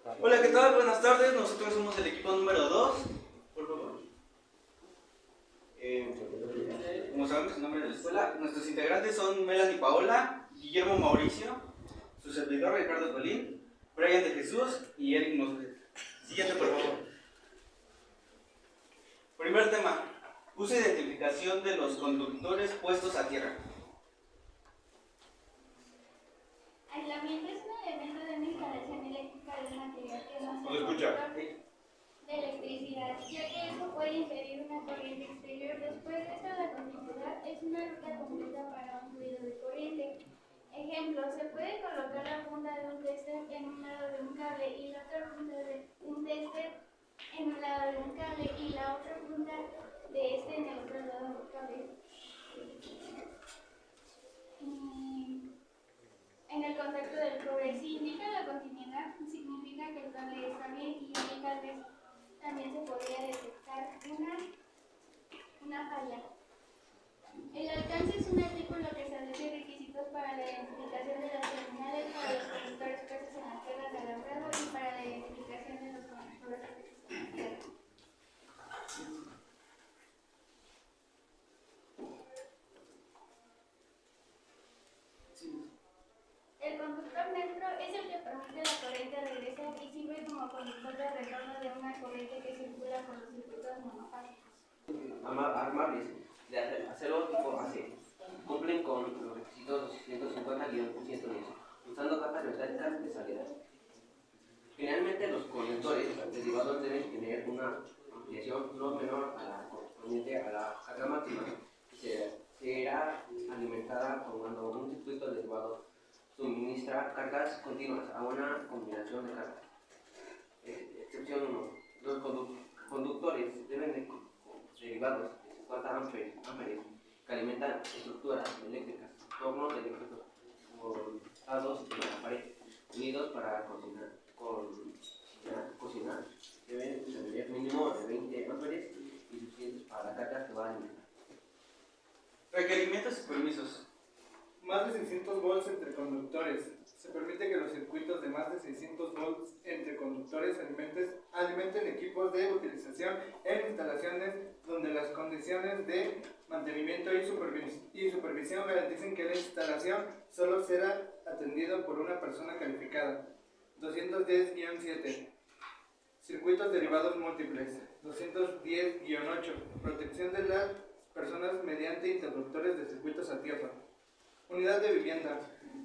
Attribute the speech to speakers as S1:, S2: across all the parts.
S1: Hola, ¿qué tal? Buenas tardes, nosotros somos el equipo número 2, por favor. Como saben, su nombre de la escuela, nuestros integrantes son Melanie Paola, Guillermo Mauricio, su servidor Ricardo Colín, Brian de Jesús y Eric Mosquet. Siguiente, por favor. Primer tema, uso e identificación de los conductores puestos a tierra.
S2: Aislamiento es un elemento de una instalación eléctrica de material que no
S1: ¿Lo escucha?
S2: de electricidad, ya que esto puede impedir una corriente exterior. Después de esto, la continuidad es una ruta completa para un fluido de corriente. Ejemplo, se puede colocar la punta de un tester en un lado de un cable y la otra punta de un tester en un lado de un cable y la otra punta de este en el otro lado del cable. En el contacto del cobre, si indica la continuidad, significa que el cable está bien y tal vez también se podría detectar una falla. El alcance es un artículo que establece requisitos para la identificación de las terminales, para los conductores puestos en las tierras de alambrado y para la identificación de los conductores puestos en la tierra. El conductor neutro es el que permite la corriente regresar y sirve como conductor de retorno de una corriente que circula por los circuitos monofásicos.
S3: Armables de acero tipo AC cumplen con los requisitos 250-110, usando capas metálicas de salida. Generalmente los conectores derivados deben tener una ampliación no menor a la correspondiente a la carga máxima, que será alimentada cuando un circuito derivado suministra cargas continuas a una combinación de cargas. Excepción 1. Los conductores deben de derivados de 50 amperes que alimentan estructuras eléctricas, tornos eléctricos conectados en la pared, unidos para cocinar deben tener mínimo de 20 amperes y suficientes para la carga que va a alimentar.
S1: Requerimientos y permisos.
S4: Más de 600 volts entre conductores. Se permite que los circuitos de más de 600 volts entre conductores alimenten equipos de utilización en instalaciones donde las condiciones de mantenimiento y supervisión garanticen que la instalación solo será atendida por una persona calificada. 210-7. Circuitos derivados múltiples. 210-8. Protección de las personas mediante interruptores de circuitos a tierra. Unidad de vivienda.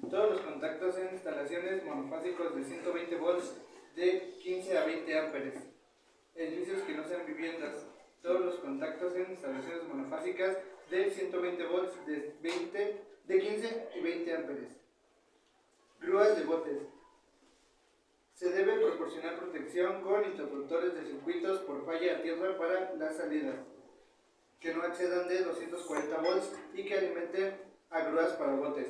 S4: Todos los contactos en instalaciones monofásicos de 120 volts de 15 a 20 amperes. Edificios que no sean viviendas. Todos los contactos en instalaciones monofásicas de 120 volts de 15 y 20 amperes. Grúas de botes. Se debe proporcionar protección con interruptores de circuitos por falla a tierra para las salidas, que no excedan de 240 volts y que alimenten a grúas para botes.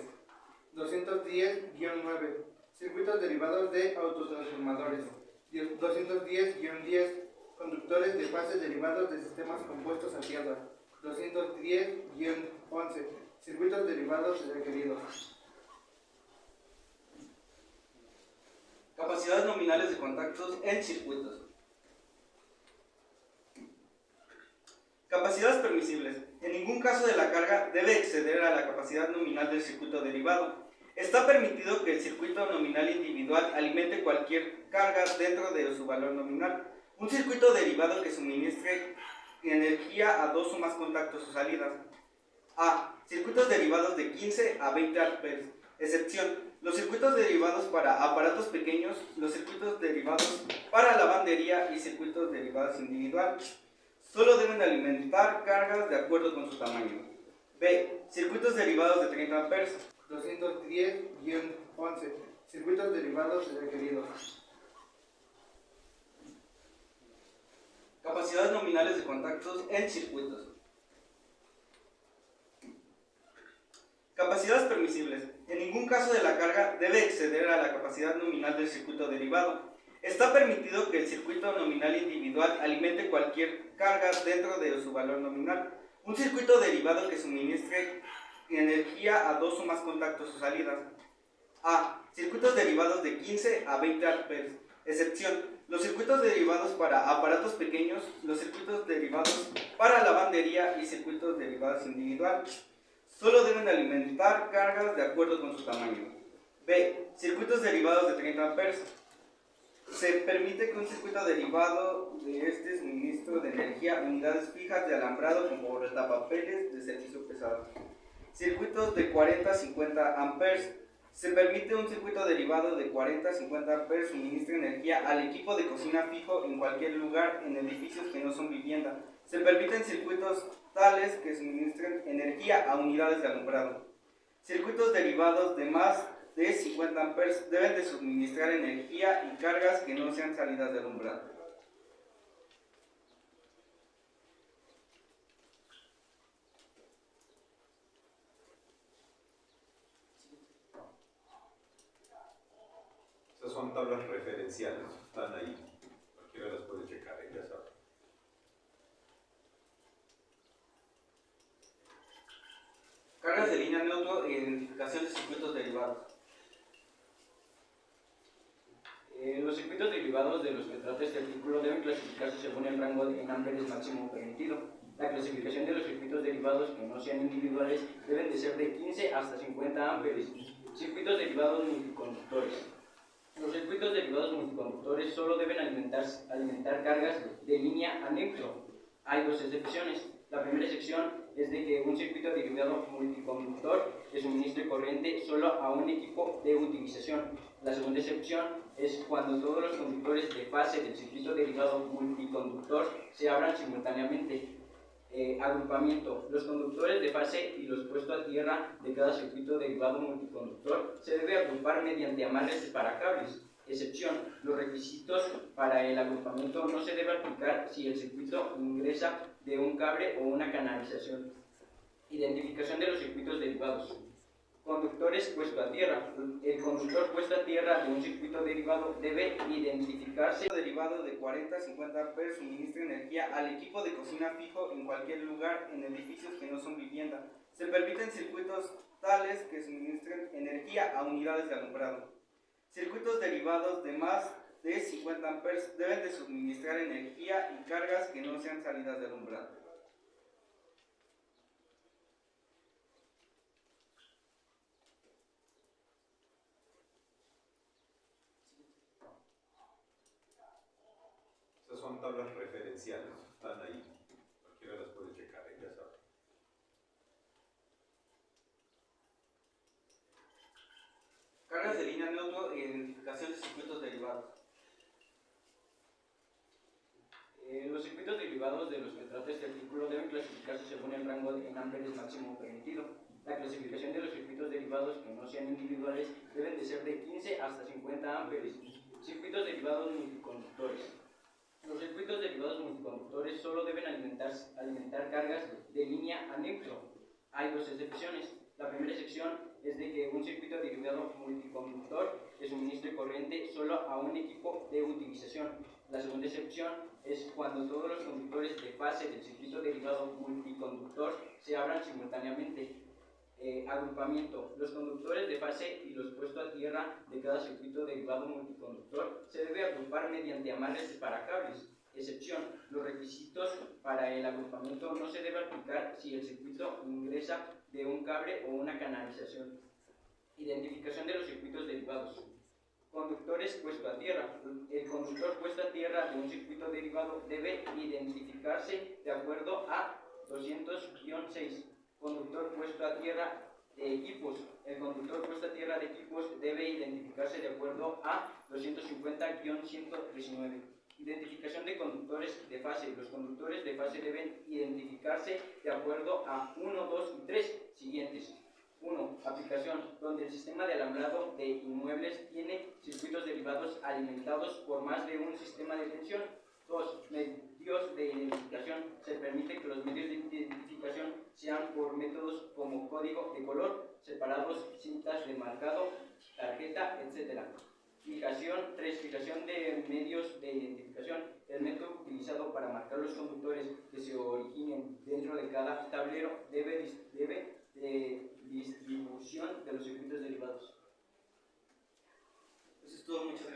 S4: 210-9. Circuitos derivados de autotransformadores. 210-10. Conductores de fases derivados de sistemas compuestos a tierra. 210-11. Circuitos derivados requeridos.
S1: Capacidades nominales de contactos en circuitos. Capacidades permisibles. En ningún caso de la carga debe exceder a la capacidad nominal del circuito derivado. Está permitido que el circuito nominal individual alimente cualquier carga dentro de su valor nominal. Un circuito derivado que suministre energía a dos o más contactos o salidas. A. Circuitos derivados de 15 a 20 amperes. Excepción. Los circuitos derivados para aparatos pequeños, los circuitos derivados para lavandería y circuitos derivados individuales. Solo deben alimentar cargas de acuerdo con su tamaño. B. Circuitos derivados de 30 amperes.
S4: 210-11. Circuitos derivados requeridos.
S1: Capacidades nominales de contactos en circuitos. Capacidades permisibles. En ningún caso de la carga debe exceder a la capacidad nominal del circuito derivado. Está permitido que el circuito nominal individual alimente cualquier carga dentro de su valor nominal. Un circuito derivado que suministre energía a dos o más contactos o salidas. A. Circuitos derivados de 15 a 20 amperes. Excepción: los circuitos derivados para aparatos pequeños, los circuitos derivados para lavandería y circuitos derivados individuales. Solo deben alimentar cargas de acuerdo con su tamaño. B. Circuitos derivados de 30 amperes. Se permite que un circuito derivado de este suministro de energía a unidades fijas de alambrado como portapapeles de servicio pesado. Circuitos de 40 a 50 amperes. Se permite un circuito derivado de 40 a 50 amperes suministre energía al equipo de cocina fijo en cualquier lugar en edificios que no son vivienda. Se permiten circuitos tales que suministren energía a unidades de alumbrado. Circuitos derivados de más de 50 amperes deben de suministrar energía y cargas que no sean salidas de alumbrado.
S5: Estas son tablas referenciales, están ahí. Cualquiera las puede checar, ya saben.
S1: Cargas de línea neutro e identificación de circuitos derivados.
S6: Los circuitos derivados de los que trata este artículo deben clasificarse según el rango en amperes máximo permitido. La clasificación de los circuitos derivados que no sean individuales deben de ser de 15 hasta 50 amperes. Circuitos derivados multiconductores. Los circuitos derivados multiconductores solo deben alimentar cargas de línea a neutro. Hay dos excepciones. La primera excepción es de que un circuito derivado multiconductor que suministre corriente solo a un equipo de utilización. La segunda excepción es cuando todos los conductores de fase del circuito derivado multiconductor se abran simultáneamente. Agrupamiento. Los conductores de fase y los puestos a tierra de cada circuito derivado multiconductor se debe agrupar mediante amarres para cables. Excepción: los requisitos para el agrupamiento no se debe aplicar si el circuito ingresa de un cable o una canalización. Identificación de los circuitos derivados. Conductores puesto a tierra. El conductor puesto a tierra de un circuito derivado debe identificarse.
S1: Derivado de 40 a 50 amperes suministra energía al equipo de cocina fijo en cualquier lugar en edificios que no son vivienda. Se permiten circuitos tales que suministren energía a unidades de alumbrado. Circuitos derivados de más de 50 amperes deben de suministrar energía y cargas que no sean salidas de alumbrado.
S5: Estas son tablas referenciales, están ahí. Cualquiera las puede checar, ya saben.
S1: Cargas de línea neutro e identificación de circuitos derivados.
S6: Los circuitos derivados de los que trata este artículo deben clasificarse según el rango en amperes máximo permitido. La clasificación de los circuitos derivados que no sean individuales deben de ser de 15 hasta 50 amperes. Circuitos derivados multiconductores. Los circuitos derivados multiconductores solo deben alimentar cargas de línea a neutro. Hay dos excepciones. La primera excepción es de que un circuito derivado multiconductor que suministre corriente solo a un equipo de utilización. La segunda excepción es cuando todos los conductores de fase del circuito derivado multiconductor se abran simultáneamente. Agrupamiento. Los conductores de fase y los puestos a tierra de cada circuito derivado multiconductor se debe agrupar mediante amarres para cables. Excepción: los requisitos para el agrupamiento no se debe aplicar si el circuito ingresa de un cable o una canalización. Identificación de los circuitos derivados. Conductores puesto a tierra. El conductor puesto a tierra de un circuito derivado debe identificarse de acuerdo a 200-6. Conductor puesto a tierra de equipos. El conductor puesto a tierra de equipos debe identificarse de acuerdo a 250-119. Identificación de conductores de fase. Los conductores de fase deben identificarse de acuerdo a 1, 2 y 3 siguientes. 1. Aplicación: donde el sistema de alambrado de inmuebles tiene circuitos derivados alimentados por más de un sistema de tensión. 2. Medios de identificación. Se permite que los medios de identificación sean por métodos como código de color, separados, cintas de marcado, tarjeta, etc. Fijación. 3. Fijación de medios de identificación. El método utilizado para marcar los conductores que se originen dentro de cada tablero debe de distribución de los circuitos derivados.
S1: Eso es todo, muchas gracias.